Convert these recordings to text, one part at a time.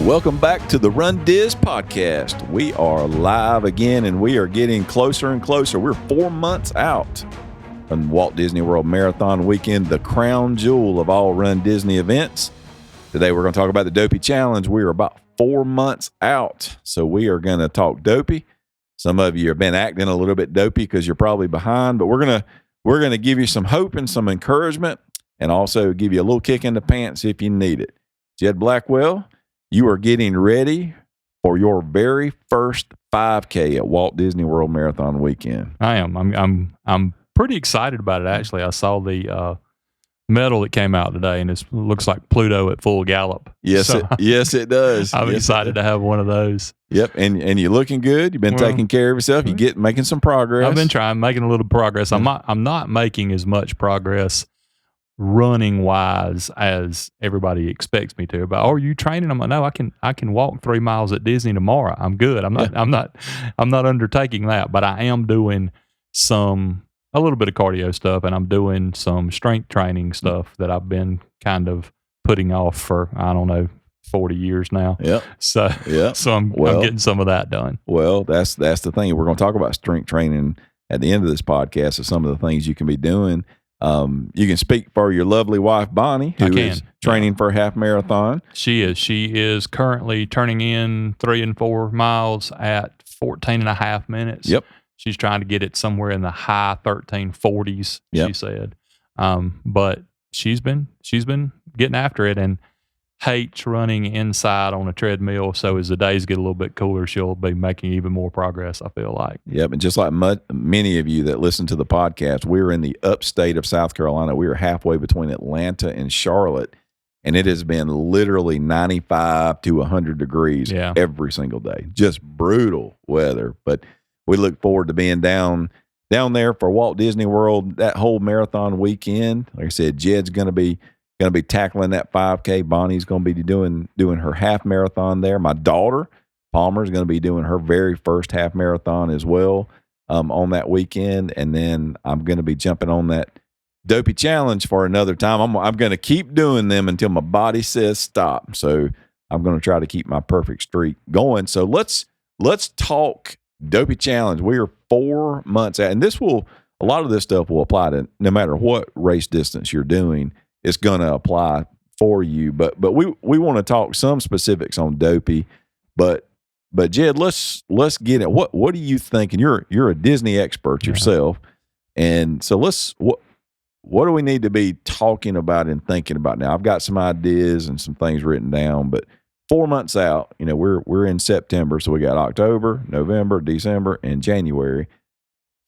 Welcome back to the Run Diz podcast. We are live again, and we are getting closer and closer. We're 4 months out from Walt Disney World Marathon Weekend, the crown jewel of all Run Disney events. Today, we're going to talk about the Dopey Challenge. We are about 4 months out, so we are going to talk Dopey. Some of you have been acting a little bit dopey because you're probably behind, but we're going to give you some hope and some encouragement, and also give you a little kick in the pants if you need it. Jed Blackwell, you are getting ready for your very first 5K at Walt Disney World Marathon Weekend. I am. I'm pretty excited about it, actually. I saw the medal that came out today, and it looks like Pluto at full gallop. Yes, so yes, it does. I'm excited to have one of those. Yep, and you're looking good. You've been taking care of yourself. You making some progress. I've been making a little progress. I'm not making as much progress running wise as everybody expects me to. But are you training? I'm like, no, I can walk 3 miles at Disney tomorrow. I'm good. I'm not undertaking that, but I am doing a little bit of cardio stuff, and I'm doing some strength training stuff that I've been kind of putting off for, I don't know, 40 years now. Yep. So I'm getting some of that done. Well, that's the thing. We're going to talk about strength training at the end of this podcast of some of the things you can be doing. You can speak for your lovely wife, Bonnie, who is training for a half marathon. She is currently turning in 3 and 4 miles at 14 and a half minutes. Yep. She's trying to get it somewhere in the high 1340s, she said. But she's been getting after it and hates running inside on a treadmill. So as the days get a little bit cooler, she'll be making even more progress, I feel like. Yep. And just like many of you that listen to the podcast, we're in the upstate of South Carolina. We are halfway between Atlanta and Charlotte, and it has been literally 95 to 100 degrees every single day. Just brutal weather. But we look forward to being down there for Walt Disney World that whole marathon weekend. Like I said, Jed's going to be tackling that 5K. Bonnie's going to be doing her half marathon there. My daughter, Palmer, is going to be doing her very first half marathon as well on that weekend. And then I'm going to be jumping on that Dopey Challenge for another time. I'm going to keep doing them until my body says stop. So I'm going to try to keep my perfect streak going. So let's talk Dopey Challenge. We are 4 months out, and a lot of this stuff will apply to no matter what race distance you're doing. It's going to apply for you, but we want to talk some specifics on Dopey. But Jed, let's get it. What do you think? And you're a Disney expert yourself, and so what do we need to be talking about and thinking about now? I've got some ideas and some things written down, but 4 months out, we're in September, so we got October, November, December, and January.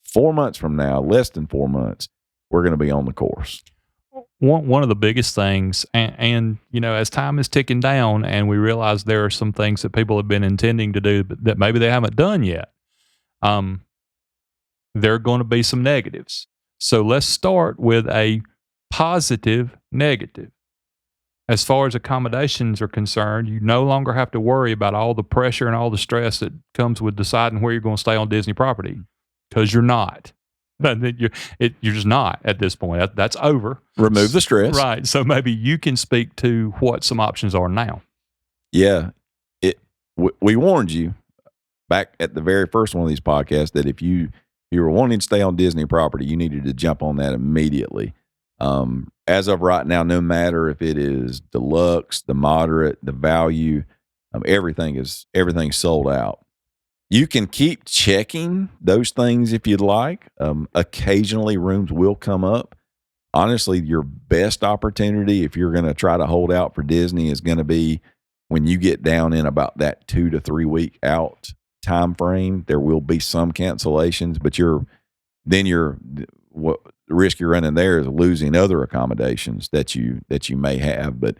4 months from now, less than 4 months, we're going to be on the course. One of the biggest things, and as time is ticking down and we realize there are some things that people have been intending to do but that maybe they haven't done yet, there are going to be some negatives. So let's start with a positive negative. As far as accommodations are concerned, you no longer have to worry about all the pressure and all the stress that comes with deciding where you're going to stay on Disney property, because you're not. You're just not at this point. That's over. Remove the stress. Right. So maybe you can speak to what some options are now. Yeah. We warned you back at the very first one of these podcasts that if you were wanting to stay on Disney property, you needed to jump on that immediately. As of right now, no matter if it is deluxe, the moderate, the value, everything's sold out. You can keep checking those things if you'd like. Occasionally rooms will come up. Honestly, your best opportunity if you're going to try to hold out for Disney is going to be when you get down in about that 2 to 3 week out time frame. There will be some cancellations, but what the risk you're running there is losing other accommodations that you may have. But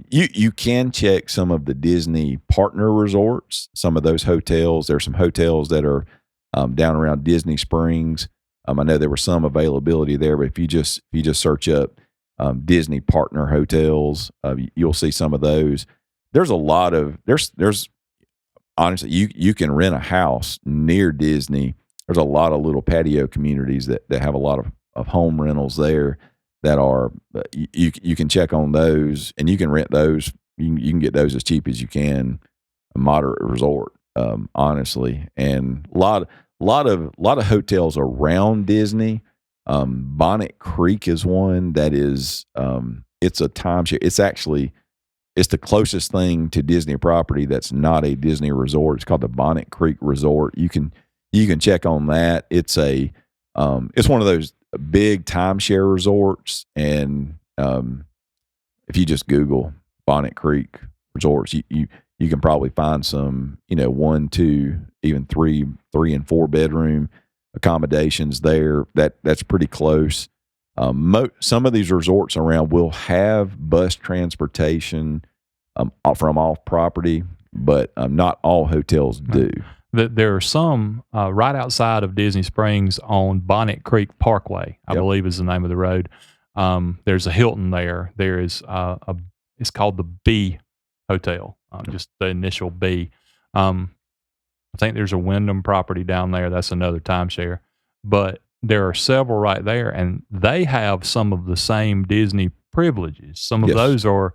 you can check some of the Disney partner resorts, some of those hotels. There's some hotels that are down around Disney Springs. I know there was some availability there, but if you just search up Disney partner hotels, you'll see some of those. There's a lot of there's honestly you can rent a house near Disney. There's a lot of little patio communities that have a lot of home rentals there that are you can check on those, and you can rent those you can get those as cheap as you can, a moderate resort, honestly. And a lot of hotels around Disney. Bonnet Creek is one that is, it's a timeshare. It's the closest thing to Disney property that's not a Disney resort. It's called the Bonnet Creek Resort. You can check on that. It's one of those big timeshare resorts, and if you just Google Bonnet Creek Resorts, you can probably find some, 1, 2, even 3 and 4 bedroom accommodations there. That's pretty close. Some of these resorts around will have bus transportation from off property, but not all hotels do. There are some right outside of Disney Springs on Bonnet Creek Parkway, I Yep. believe is the name of the road. There's a Hilton there. There is it's called the B Hotel, just the initial B. I think there's a Wyndham property down there. That's another timeshare. But there are several right there, and they have some of the same Disney privileges. Some of Yes. those are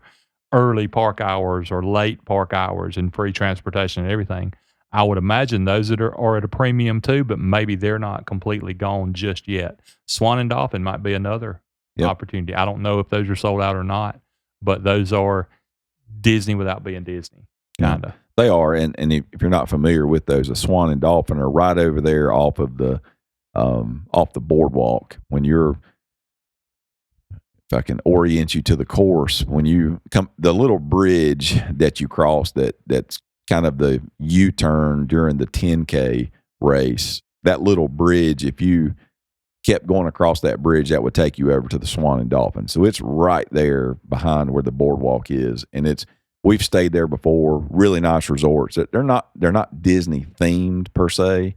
early park hours or late park hours and free transportation and everything. I would imagine those that are at a premium too, but maybe they're not completely gone just yet. Swan and Dolphin might be another Yep. opportunity. I don't know if those are sold out or not, but those are Disney without being Disney, Yeah. kind of. They are, and if you're not familiar with those, the Swan and Dolphin are right over there off the boardwalk. If I can orient you to the course, when you come, the little bridge that you cross, that's kind of the U-turn during the 10K race. That little bridge, if you kept going across that bridge, that would take you over to the Swan and Dolphin. So it's right there behind where the boardwalk is, and we've stayed there before. Really nice resorts. They're not Disney themed per se,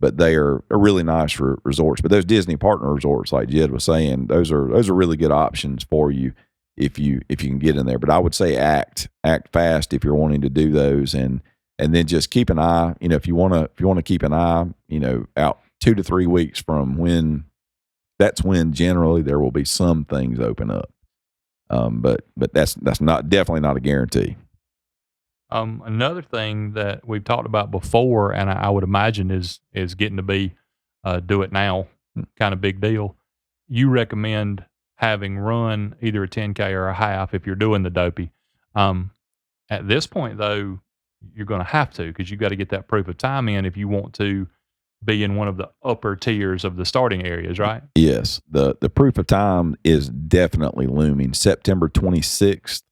but they are really nice resorts. But those Disney partner resorts, like Jed was saying, those are really good options for you if you can get in there. But I would say act fast if you're wanting to do those, and then just keep an eye. If you want to keep an eye, out 2 to 3 weeks from when. That's when generally there will be some things open up. But that's definitely not a guarantee. Another thing that we've talked about before, and I would imagine is getting to be do it now kind of big deal. You recommend having run either a 10K or a half if you're doing the Dopey. At this point, though, you're going to have to, because you've got to get that proof of time in if you want to be in one of the upper tiers of the starting areas, right? Yes, the proof of time is definitely looming. September 26th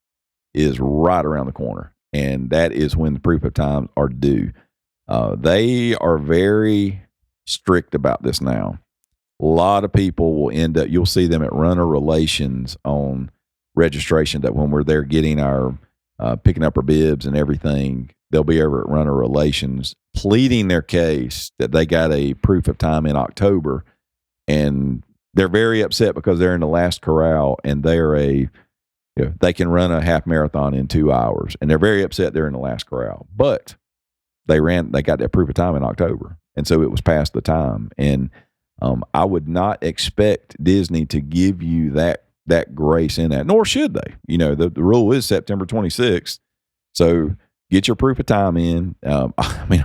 is right around the corner, and that is when the proof of times are due. They are very strict about this now. A lot of people will end up, you'll see them at runner relations on registration, that when we're there getting our picking up our bibs and everything, they'll be over at runner relations pleading their case that they got a proof of time in October, and they're very upset because they're in the last corral and they can run a half marathon in 2 hours, and they're very upset they're in the last corral. But they got that proof of time in October, and so it was past the time. And I would not expect Disney to give you that grace in that, nor should they. The rule is September 26th, so get your proof of time in.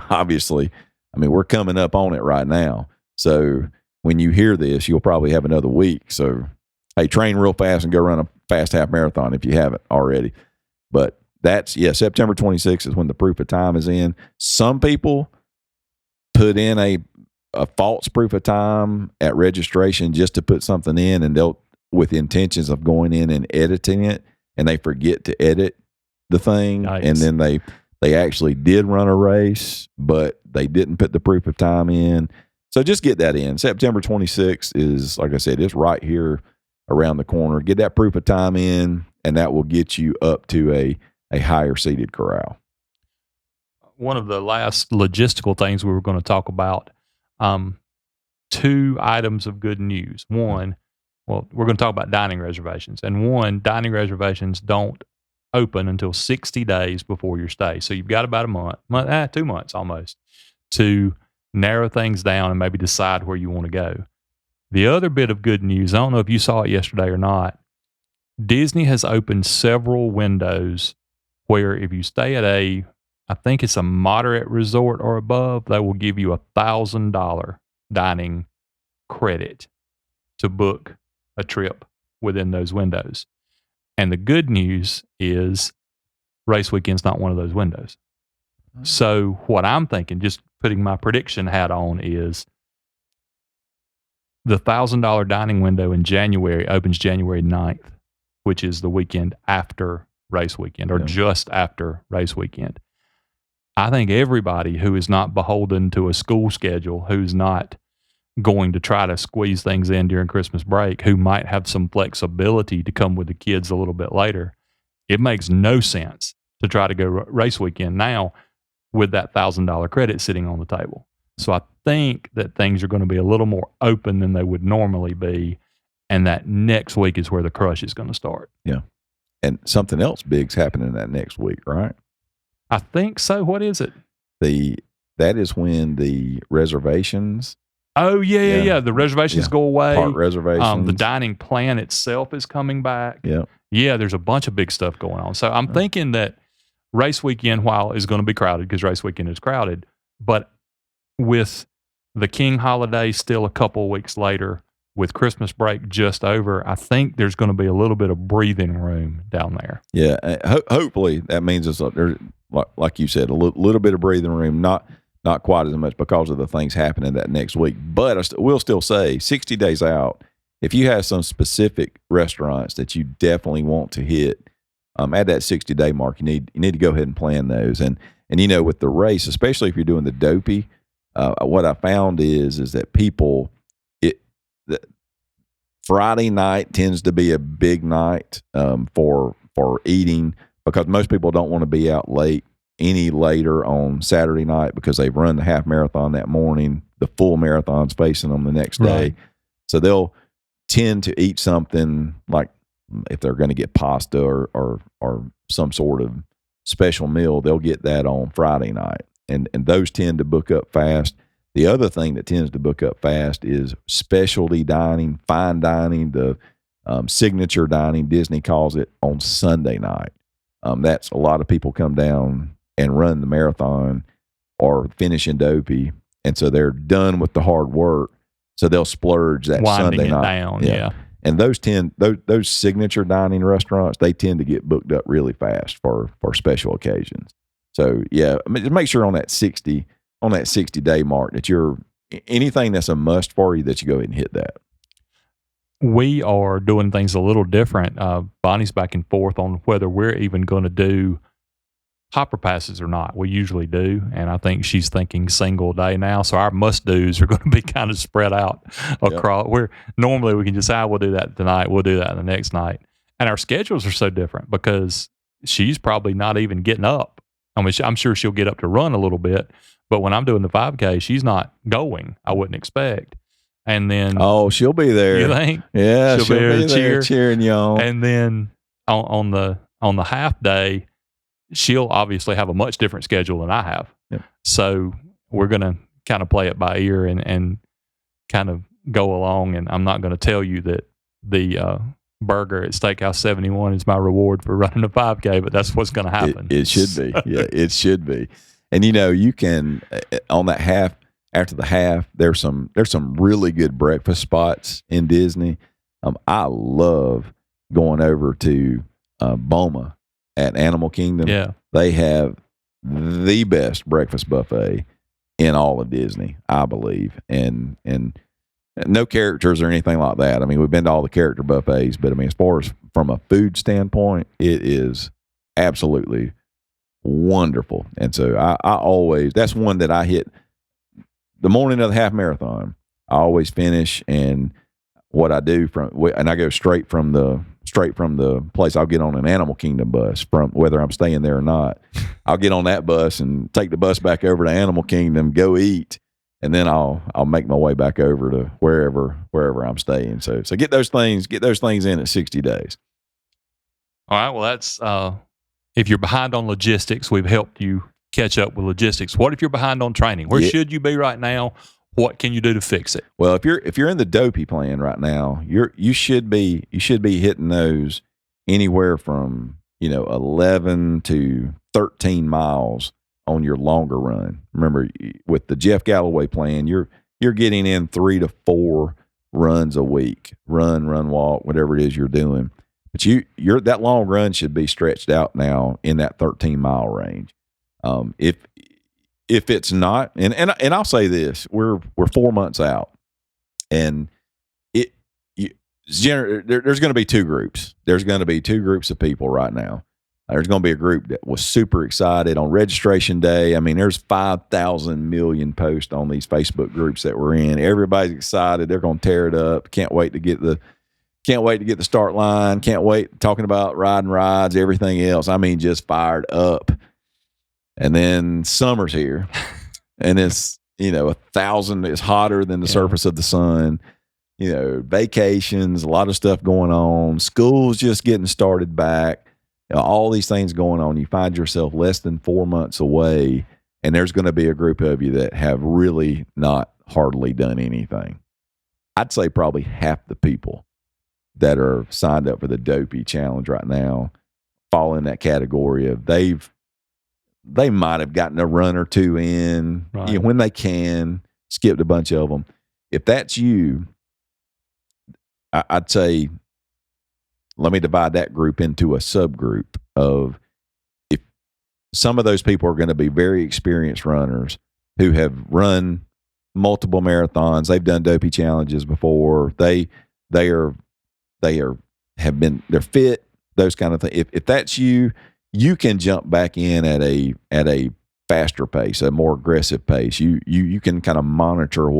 Obviously, we're coming up on it right now. So when you hear this, you'll probably have another week. So, hey, train real fast and go run a fast half marathon if you haven't already. But September 26th is when the proof of time is in. Some people put in a false proof of time at registration just to put something in, and they'll, with intentions of going in and editing it, and they forget to edit the thing. Nice. And then they actually did run a race, but they didn't put the proof of time in. So just get that in. September 26th is, like I said, it's right here around the corner. Get that proof of time in, and that will get you up to a higher seated corral. One of the last logistical things we were going to talk about, 2 items of good news. One, well, we're going to talk about dining reservations. And one, dining reservations don't open until 60 days before your stay. So you've got about a month, 2 months almost, to narrow things down and maybe decide where you want to go. The other bit of good news, I don't know if you saw it yesterday or not, Disney has opened several windows where if you stay at I think it's a moderate resort or above, they will give you $1,000 dining credit to book a trip within those windows. And the good news is race weekend's not one of those windows. So what I'm thinking, just putting my prediction hat on, is the $1,000 dining window in January opens January 9th, which is the weekend after race weekend, or just after race weekend. I think everybody who is not beholden to a school schedule, who's not going to try to squeeze things in during Christmas break, who might have some flexibility to come with the kids a little bit later, it makes no sense to try to go race weekend now with that $1,000 credit sitting on the table. So I think that things are going to be a little more open than they would normally be, and that next week is where the crush is going to start. Yeah. And something else big's happening that next week, right? I think so. What is it? That is when the reservations. Oh, yeah. The reservations go away. Park reservations. The dining plan itself is coming back. Yeah. Yeah, there's a bunch of big stuff going on. So I'm thinking that race weekend, while is going to be crowded, because race weekend is crowded, but with the King holiday still a couple of weeks later, with Christmas break just over, I think there's going to be a little bit of breathing room down there. Yeah. Hopefully that means there's, like you said, a little bit of breathing room, not quite as much because of the things happening that next week. But I will still say 60 days out, if you have some specific restaurants that you definitely want to hit, at that 60-day mark, you need to go ahead and plan those. And with the race, especially if you're doing the Dopey, what I found is that people, Friday night tends to be a big night for eating, because most people don't want to be out any later on Saturday night because they've run the half marathon that morning. The full marathon's facing them the next day. Right. So they'll tend to eat something, like if they're going to get pasta or some sort of special meal, they'll get that on Friday night. And those tend to book up fast. The other thing that tends to book up fast is specialty dining, fine dining, the signature dining, Disney calls it, on Sunday night. That's a lot of people come down and run the marathon or finish in Dopey, and so they're done with the hard work, so they'll splurge that Winding Sunday night. Down, yeah. And those signature dining restaurants, they tend to get booked up really fast for special occasions. So yeah, just make sure on that 60-day mark that you're anything that's a must for you, that you go ahead and hit that. We are doing things a little different. Bonnie's back and forth on whether we're even going to do hopper passes or not. We usually do, and I think she's thinking single day now. So our must do's are going to be kind of spread out across. Where normally we can just say, we'll do that tonight, we'll do that the next night, and our schedules are so different because she's probably not even getting up. I mean, I'm sure she'll get up to run a little bit, but when I'm doing the 5K, she's not going. I wouldn't expect. And then, she'll be there. You think? Yeah, she'll be there cheering you on. And then on the half day, she'll obviously have a much different schedule than I have. Yep. So we're going to kind of play it by ear and kind of go along. And I'm not going to tell you that the burger at Steakhouse 71 is my reward for running a 5K, but that's what's going to happen. It should be. Yeah, it should be. And you can on that half, after the half, there's some really good breakfast spots in Disney. I love going over to Boma at Animal Kingdom. Yeah. They have the best breakfast buffet in all of Disney, I believe. And no characters or anything like that. I mean, we've been to all the character buffets, but I mean, as far as from a food standpoint, it is absolutely wonderful. And so I always, that's one that I hit the morning of the half marathon. I always finish, and what I do and I go straight from the place. I'll get on an Animal Kingdom bus, from whether I'm staying there or not. I'll get on that bus and take the bus back over to Animal Kingdom, go eat, and then I'll make my way back over to wherever I'm staying. So get those things in at 60 days. All right. Well, that's if you're behind on logistics, we've helped you catch up with logistics. What if you're behind on training? Where should you be right now? What can you do to fix it? Well, if you're in the Dopey plan right now, you should be hitting those anywhere from 11 to 13 miles on your longer run. Remember, with the Jeff Galloway plan, you're getting in 3 to 4 runs a week, run, walk, whatever it is you're doing. But that long run should be stretched out now in that 13-mile range. If it's not, and I'll say this, we're 4 months out, and there's going to be two groups. There's going to be two groups of people right now. There's going to be a group that was super excited on registration day. I mean, there's 5,000 million posts on these Facebook groups that we're in. Everybody's excited. They're going to tear it up. Can't wait to get the start line. Can't wait talking about riding rides, everything else. I mean, just fired up. And then summer's here, and it's 1,000. It's hotter than the surface of the sun. Vacations, a lot of stuff going on. School's just getting started back. All these things going on. You find yourself less than 4 months away, and there's going to be a group of you that have really not hardly done anything. I'd say probably half the people that are signed up for the Dopey Challenge right now fall in that category of they might have gotten a run or two in when they can, skipped a bunch of them. If that's you, I'd say, let me divide that group into a subgroup of, if some of those people are going to be very experienced runners who have run multiple marathons. They've done Dopey challenges before. They're fit, those kind of things. If that's you, you can jump back in at a faster pace, a more aggressive pace. You can kind of monitor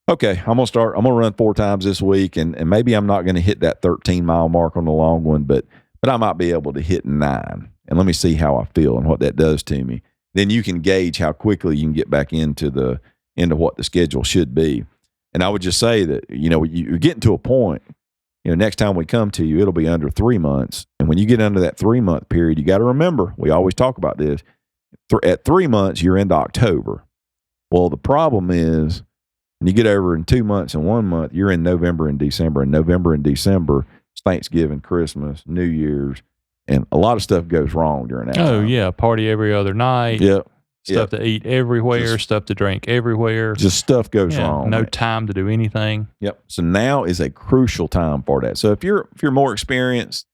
okay, I'm going to run 4 times this week, and maybe I'm not going to hit that 13-mile mark on the long one, but I might be able to hit 9. And let me see how I feel and what that does to me. Then you can gauge how quickly you can get back into what the schedule should be. And I would just say that, you're getting to a point, next time we come to you, it'll be under 3 months. And when you get under that 3-month period, you got to remember, we always talk about this, at 3 months, you're into October. Well, the problem is, when you get over in 2 months and 1 month, you're in November and December. And November and December, it's Thanksgiving, Christmas, New Year's, and a lot of stuff goes wrong during that time. Oh, yeah. Party every other night. Yep. Stuff to eat everywhere, stuff to drink everywhere. Just stuff goes wrong. No time to do anything. Yep. So now is a crucial time for that. So if you're more experienced,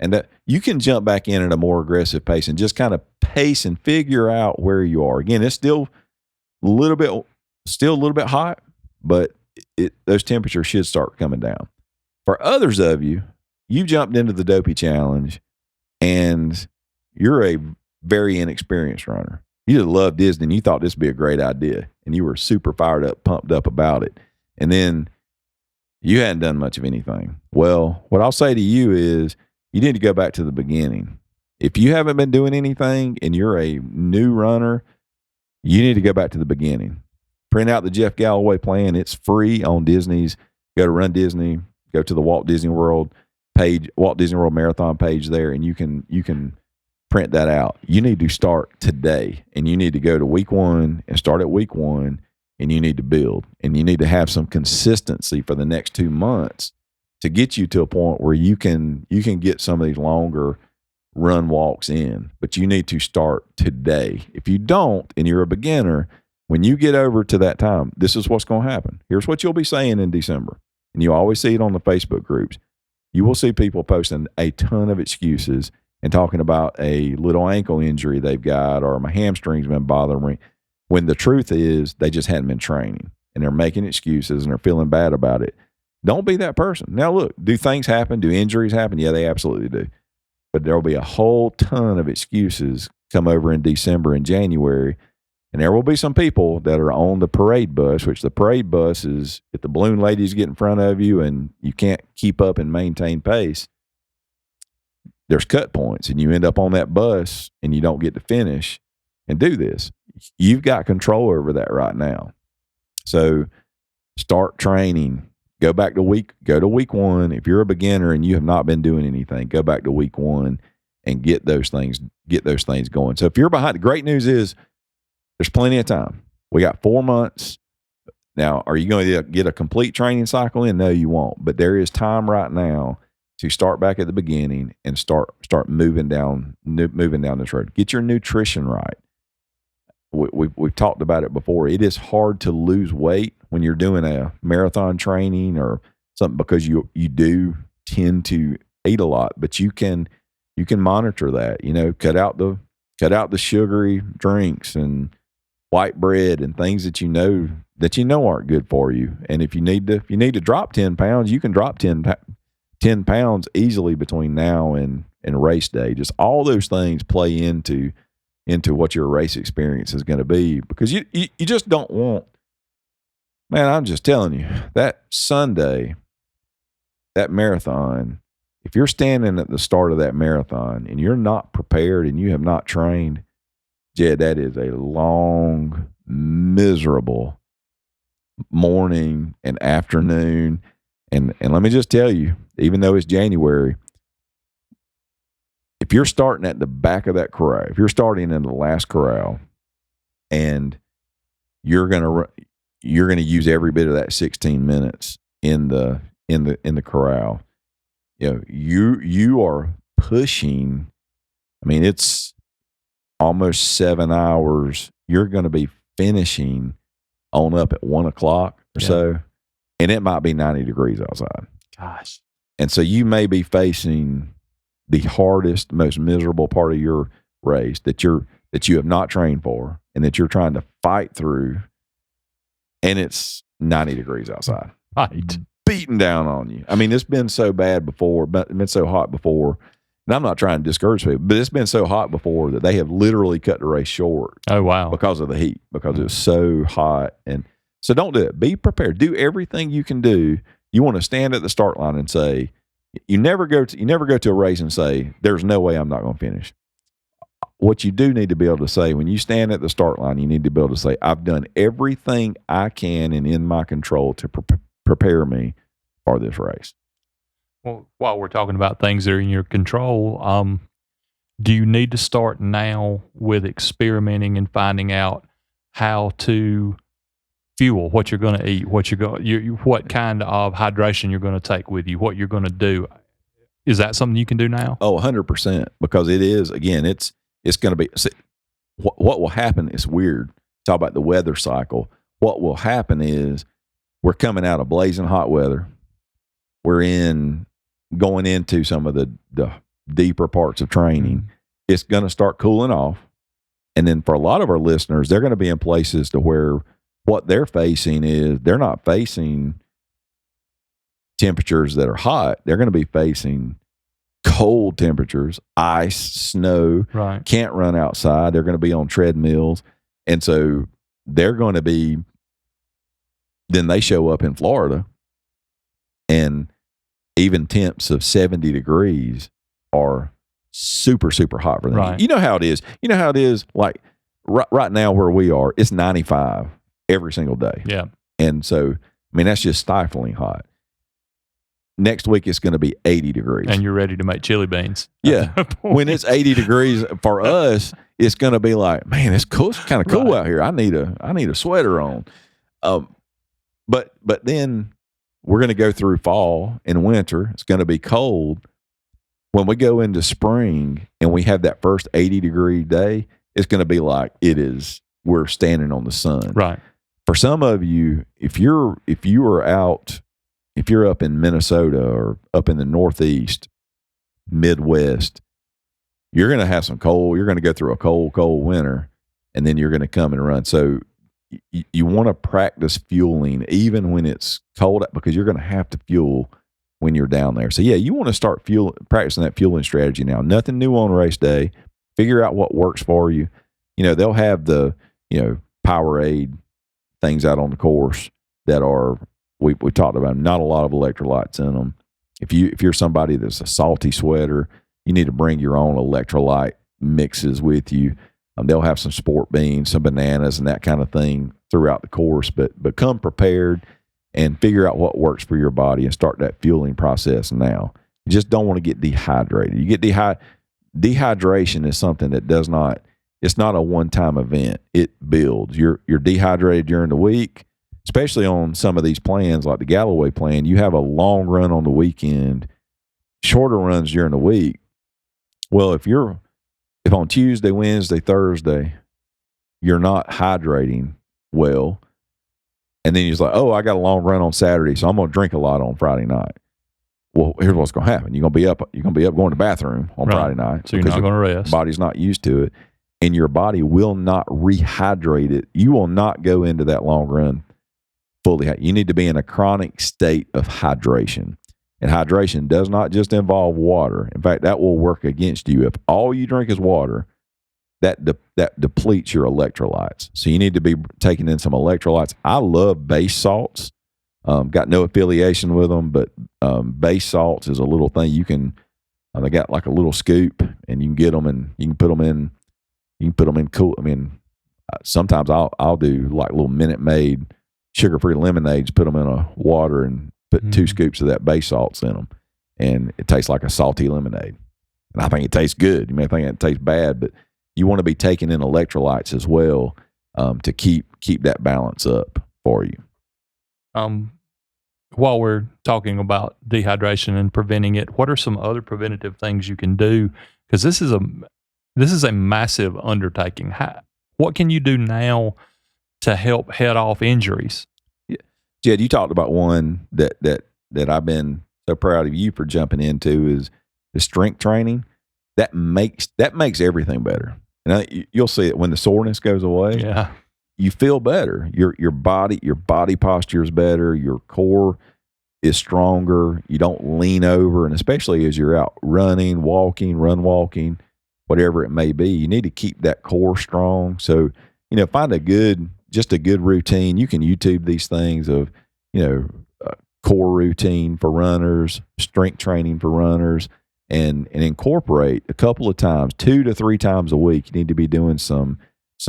and that you can jump back in at a more aggressive pace and just kind of pace and figure out where you are. Again, it's still a little bit hot, but those temperatures should start coming down. For others of you, you jumped into the Dopey Challenge and you're a very inexperienced runner. You just love Disney and you thought this would be a great idea, and you were super fired up, pumped up about it. And then you hadn't done much of anything. Well, what I'll say to you is you need to go back to the beginning. If you haven't been doing anything and you're a new runner, you need to go back to the beginning. Print out the Jeff Galloway plan. It's free on Disney's. Go to Run Disney. Go to the Walt Disney World page, Walt Disney World Marathon page there, and you can print that out. You need to start today, and you need to go to week 1 and start at week 1, and you need to build, and you need to have some consistency for the next 2 months to get you to a point where you can get some of these longer run walks in. But you need to start today. If you don't, and you're a beginner, when you get over to that time, this is what's going to happen. Here's what you'll be saying in December. And you always see it on the Facebook groups. You will see people posting a ton of excuses and talking about a little ankle injury they've got, or my hamstring's been bothering me, when the truth is they just hadn't been training and they're making excuses and they're feeling bad about it. Don't be that person. Now, look, do things happen? Do injuries happen? Yeah, they absolutely do. But there'll be a whole ton of excuses come over in December and January. And there will be some people that are on the parade bus, which the parade bus is, if the balloon ladies get in front of you and you can't keep up and maintain pace, there's cut points, and you end up on that bus and you don't get to finish and do this. You've got control over that right now. So start training. Go to week 1. If you're a beginner and you have not been doing anything, go back to week 1 and get those things going. So if you're behind, the great news is there's plenty of time. We got 4 months. Now, are you going to get a complete training cycle in? No, you won't. But there is time right now to start back at the beginning and start moving down this road. Get your nutrition right. We've talked about it before. It is hard to lose weight when you're doing a marathon training or something because you do tend to eat a lot, but you can monitor that. Cut out the sugary drinks and white bread and things that you know aren't good for you. And if you need to drop 10 pounds, you can drop 10 pounds easily between now and race day. Just all those things play into what your race experience is going to be, because you just don't want, man, I'm just telling you, that Sunday, that marathon, if you're standing at the start of that marathon and you're not prepared and you have not trained, Jed, that is a long, miserable morning and afternoon. And let me just tell you, even though it's January, if you're starting at the back of that corral, if you're starting in the last corral, and you're gonna use every bit of that 16 minutes in the corral, you are pushing. I mean, it's almost 7 hours. You're going to be finishing on up at 1 o'clock or so, and it might be 90 degrees outside. Gosh, and so you may be facing the hardest, most miserable part of your race that you have not trained for and that you're trying to fight through, and it's 90 degrees outside. Right. Beating down on you. I mean, it's been so bad before, but it's been so hot before, and I'm not trying to discourage people, but it's been so hot before that they have literally cut the race short. Oh, wow. Because of the heat, because it was so hot. And so don't do it. Be prepared. Do everything you can do. You want to stand at the start line and say, you never go to a race and say, there's no way I'm not going to finish. What you do need to be able to say, when you stand at the start line, you need to be able to say, I've done everything I can and in my control to prepare me for this race. Well, while we're talking about things that are in your control, do you need to start now with experimenting and finding out how to fuel what you're going to eat, what kind of hydration you're going to take with you, what you're going to do? Is that something you can do now? Oh, 100%, because it is, again, it's going to be, see, what will happen is weird. Talk about the weather cycle. What will happen is we're coming out of blazing hot weather. We're going into some of the deeper parts of training. Mm-hmm. It's going to start cooling off. And then for a lot of our listeners, they're going to be in places to where what they're facing is they're not facing temperatures that are hot. They're going to be facing cold temperatures, ice, snow, right. Can't run outside. They're going to be on treadmills. And so they're going to be, then they show up in Florida, and even temps of 70 degrees are super, super hot for them. Right. You know how it is. Like right now where we are, it's 95 every single day. Yeah. And so, I mean, that's just stifling hot. Next week, it's going to be 80 degrees. And you're ready to make chili beans. Yeah. When it's 80 degrees for us, it's going to be like, man, it's cool. It's kind of cool out here. I need a sweater on. But then we're going to go through fall and winter. It's going to be cold. When we go into spring and we have that first 80-degree day, it's going to be like we're standing on the sun. Right. For some of you, if you're up in Minnesota or up in the Northeast, Midwest, you're going to have some cold. You're going to go through a cold winter, and then you're going to come and run. So you want to practice fueling even when it's cold, because you're going to have to fuel when you're down there. So yeah, you want to start practicing that fueling strategy now. Nothing new on race day. Figure out what works for you. They'll have the Powerade things out on the course that are, we talked about, not a lot of electrolytes in them. If you're somebody that's a salty sweater, you need to bring your own electrolyte mixes with you. They'll have some sport beans, some bananas, and that kind of thing throughout the course. But come prepared and figure out what works for your body and start that fueling process now. You just don't want to get dehydrated. You get dehydration is something that it's not a one-time event. It builds. You're dehydrated during the week, especially on some of these plans like the Galloway plan. You have a long run on the weekend, shorter runs during the week. Well, if on Tuesday, Wednesday, Thursday, you're not hydrating well, and then you're just like, oh, I got a long run on Saturday, so I'm going to drink a lot on Friday night. Well, here's what's going to happen. You're going to be up going to the bathroom on Friday night. So you're not going to rest. Body's not used to it, and your body will not rehydrate it. You will not go into that long run fully. You need to be in a chronic state of hydration. And hydration does not just involve water. In fact, that will work against you. If all you drink is water, that depletes your electrolytes. So you need to be taking in some electrolytes. I love base salts. Got no affiliation with them, but base salts is a little thing you can. They got like a little scoop, and you can get them, and you can put them in. You can put them in cool. I mean, sometimes I'll do like little Minute Maid sugar-free lemonades. Put them in a water and put 2 scoops of that base salts in them, and it tastes like a salty lemonade. And I think it tastes good. You may think it tastes bad, but you want to be taking in electrolytes as well to keep that balance up for you. While we're talking about dehydration and preventing it, what are some other preventative things you can do? Because this is a massive undertaking. What can you do now to help head off injuries? Yeah. Jed, you talked about one that I've been so proud of you for jumping into is the strength training. That makes everything better. And you'll see it when the soreness goes away. Yeah. You feel better. Your body posture is better. Your core is stronger. You don't lean over, and especially as you're out running, walking, whatever it may be, you need to keep that core strong. So, find a good routine. You can YouTube these things of, core routine for runners, strength training for runners, and incorporate a couple of times, 2 to 3 times a week. You need to be doing some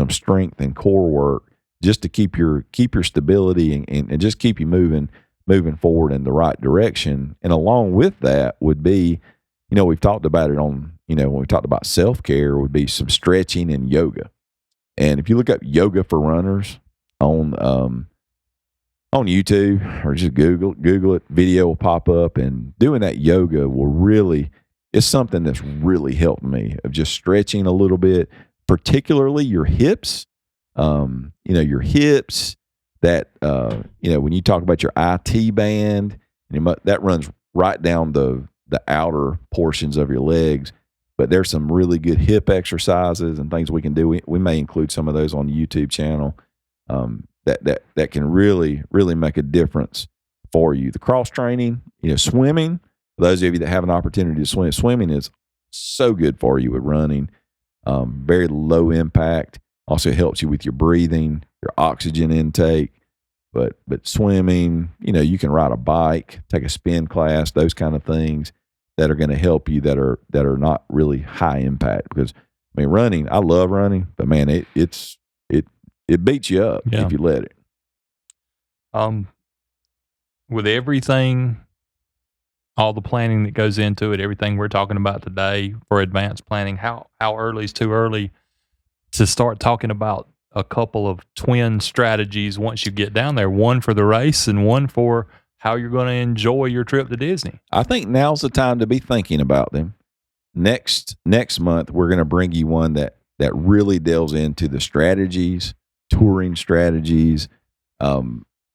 strength and core work just to keep your stability and just keep you moving forward in the right direction. And along with that would be, we've talked about it on, when we talked about self-care, would be some stretching and yoga. And if you look up yoga for runners on YouTube or just Google it, video will pop up, and doing that yoga it's something that's really helped me of just stretching a little bit, particularly your hips. Your hips that, when you talk about your IT band, that runs right down the outer portions of your legs. But there's some really good hip exercises and things we can do. We may include some of those on the YouTube channel that can really, really make a difference for you. The cross training, swimming. For those of you that have an opportunity to swim, swimming is so good for you with running. Very low impact. Also helps you with your breathing, your oxygen intake. But swimming, you can ride a bike, take a spin class, those kind of things that are going to help you that are not really high impact. Because running, I love running, but man, it beats you up if you let it. With everything, all the planning that goes into it, everything we're talking about today for advanced planning, how early is too early to start talking about a couple of twin strategies once you get down there, one for the race and one for how you're going to enjoy your trip to Disney? I think now's the time to be thinking about them. Next month, we're going to bring you one that really delves into the strategies, touring strategies,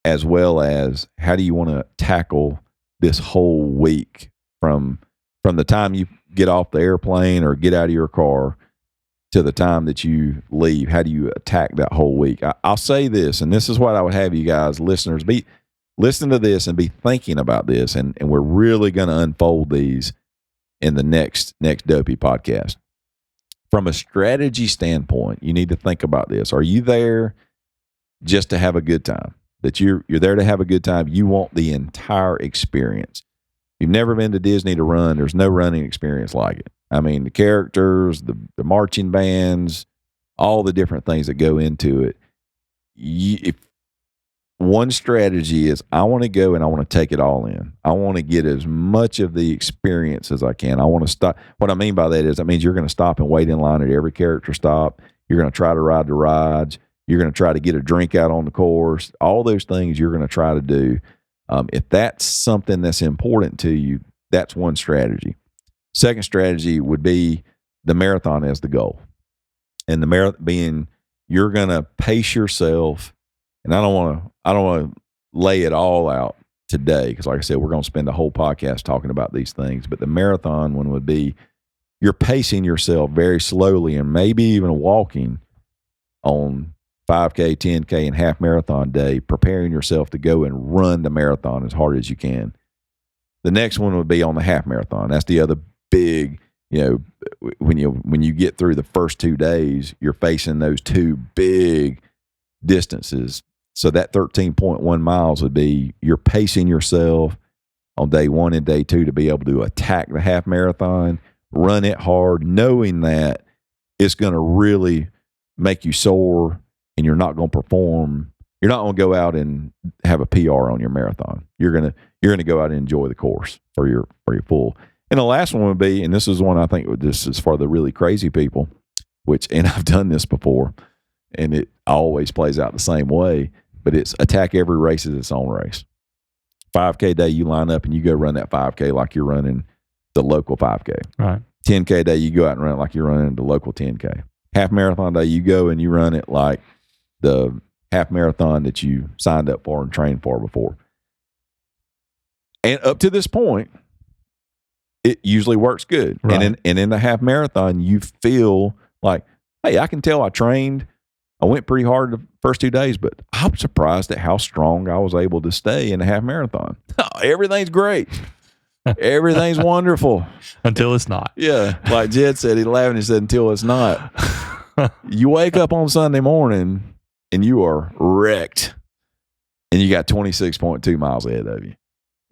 as well as how do you want to tackle this whole week from the time you get off the airplane or get out of your car to the time that you leave. How do you attack that whole week? I'll say this, and this is what I would have you guys, listeners, listen to this and be thinking about this, and we're really going to unfold these in the next Dopey podcast. From a strategy standpoint, you need to think about this. Are you there just to have a good time? That you're there to have a good time. You want the entire experience. You've never been to Disney to run. There's no running experience like it. The characters, the marching bands, all the different things that go into it. If one strategy is, I want to go and I want to take it all in. I want to get as much of the experience as I can. I want to stop. What I mean by that means you're going to stop and wait in line at every character stop. You're going to try to ride the rides. You're going to try to get a drink out on the course. All those things you're going to try to do. If that's something that's important to you, that's one strategy. Second strategy would be the marathon as the goal. And the marathon being you're going to pace yourself. And I don't want to lay it all out today because, like I said, we're going to spend the whole podcast talking about these things. But the marathon one would be you're pacing yourself very slowly and maybe even walking on 5K, 10K, and half marathon day, preparing yourself to go and run the marathon as hard as you can. The next one would be on the half marathon. That's the other big, when you get through the first 2 days, you're facing those two big distances. So that 13.1 miles would be you're pacing yourself on day 1 and day 2 to be able to attack the half marathon, run it hard, knowing that it's going to really make you sore and you're not going to perform. You're not going to go out and have a PR on your marathon. You're going to go out and enjoy the course for your full. And the last one would be, and this is one I think this is for the really crazy people, and I've done this before, and it always plays out the same way, but it's attack every race as its own race. 5K day, you line up and you go run that 5K like you're running the local 5K. Right. 10K day, you go out and run it like you're running the local 10K. Half marathon day, you go and you run it like the half marathon that you signed up for and trained for before. And up to this point, it usually works good. Right. And in the half marathon, you feel like, hey, I can tell I trained. I went pretty hard the first 2 days, but I'm surprised at how strong I was able to stay in the half marathon. Everything's great. Everything's wonderful. Until it's not. Yeah. Like Jed said, he laughed and he said, until it's not. You wake up on Sunday morning and you are wrecked and you got 26.2 miles ahead of you.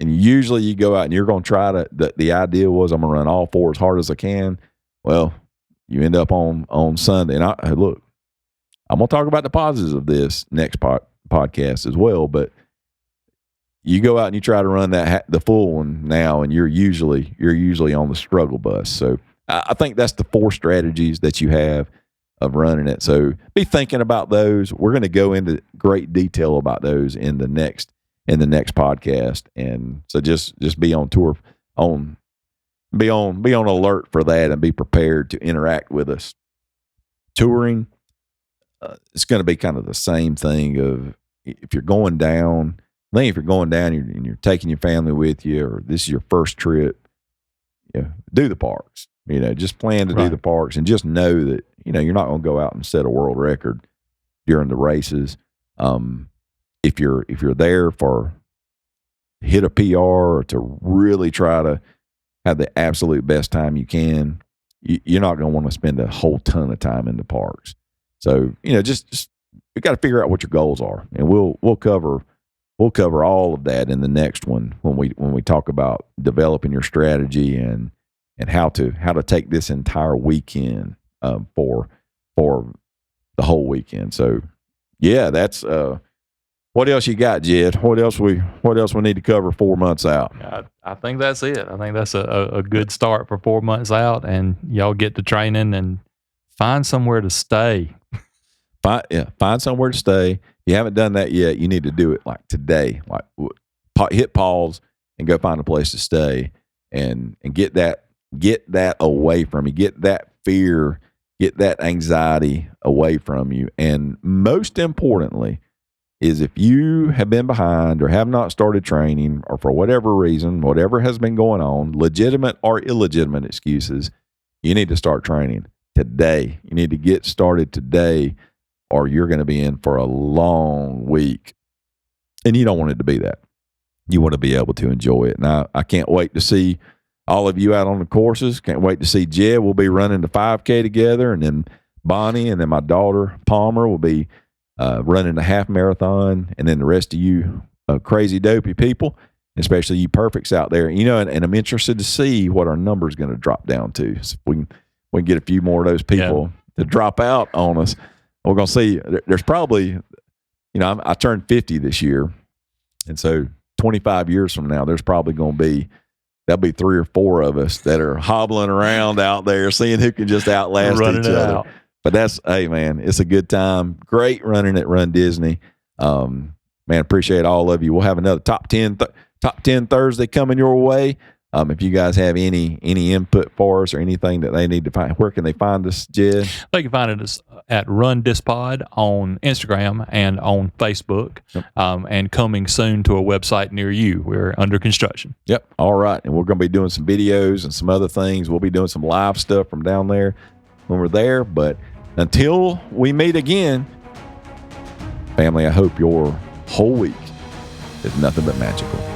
And usually you go out and you're going to try to, the idea was I'm going to run all four as hard as I can. Well, you end up on Sunday. And look, I'm going to talk about the positives of this next podcast as well, but you go out and you try to run the full one now, and you're usually on the struggle bus. So I think that's the 4 strategies that you have of running it. So be thinking about those. We're going to go into great detail about those in the next podcast. And so just be on be on alert for that and be prepared to interact with us. Touring, it's going to be kind of the same thing of if you're going down, I think if you're going down and you're taking your family with you, or this is your first trip, do the parks. Just plan to do the parks, and just know that you're not going to go out and set a world record during the races. If you're there for hit a PR or to really try to have the absolute best time you can, you're not going to want to spend a whole ton of time in the parks. So just we got to figure out what your goals are, and we'll cover all of that in the next one when we talk about developing your strategy and how to take this entire weekend for the whole weekend. So yeah, that's what else you got, Jed? What else we need to cover 4 months out? I think that's it. I think that's a good start for 4 months out, and y'all get to training and find somewhere to stay. Find somewhere to stay. If you haven't done that yet, you need to do it like today. Like hit pause and go find a place to stay and get that away from you. Get that fear, get that anxiety away from you. And most importantly is if you have been behind or have not started training, or for whatever reason, whatever has been going on, legitimate or illegitimate excuses, you need to start training today. You need to get started today, or you're going to be in for a long week. And you don't want it to be that. You want to be able to enjoy it. And I can't wait to see all of you out on the courses. Can't wait to see Jed. We'll be running the 5K together, and then Bonnie and then my daughter Palmer will be running the half marathon, and then the rest of you crazy dopey people, especially you perfects out there. And I'm interested to see what our number is going to drop down to. So if we can get a few more of those people to drop out on us. We're going to see. There's probably, I turned 50 this year, and so 25 years from now, there's probably going to be, there'll be 3 or 4 of us that are hobbling around out there, seeing who can just outlast each other. But hey man, it's a good time. Great running at Run Disney. Man, appreciate all of you. We'll have another top 10 Thursday coming your way. If you guys have any input for us or anything that they need to find, where can they find us, Jed? They can find us at Run Dispod on Instagram and on Facebook, and coming soon to a website near you. We're under construction. Yep. All right. And we're going to be doing some videos and some other things. We'll be doing some live stuff from down there when we're there. But until we meet again, family, I hope your whole week is nothing but magical.